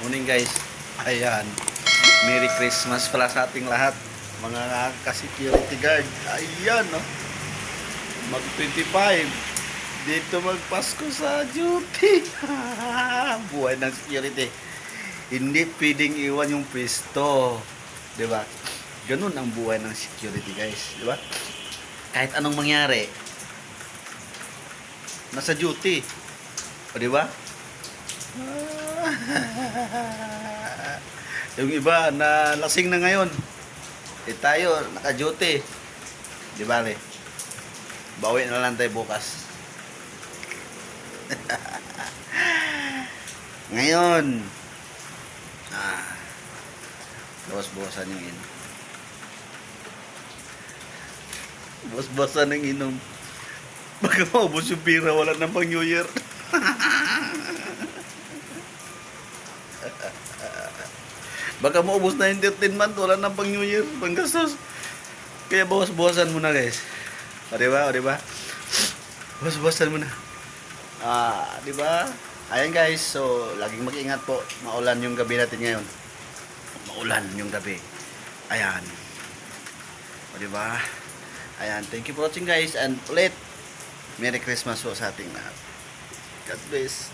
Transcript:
Morning guys. Ayan. Merry Christmas pala sa ating lahat. Mga ka-security guard. Ayan, no. Mag 25. Dito magpasko sa duty. Buhay ng security. Hindi pwedeng iwan yung pwesto. 'Di ba? Ganun ang buhay ng security guys, 'di ba? Kahit anong mangyari, nasa duty. O 'di ba? Yung iba na lasing na ngayon. Tayo naka-duty. 'Di ba, le? Bawi na lang tayo bukas. Ngayon, bawas-bawasan yung inom. Bawas-bawasan ng inom. Baka maubos yung pira, wala nang pang New Year. Baka maubos na yung 13 month, wala nang pang New Year, pang gastos. Kaya bawas-bawasan muna guys. O diba, o diba? Bawas-bawasan muna. Diba? Ayan guys, so laging mag-ingat po. Maulan yung gabi natin ngayon. Maulan yung gabi. Ayan. O diba? Ayan, thank you for watching guys. And ulit, Merry Christmas po sa ating lahat. God bless.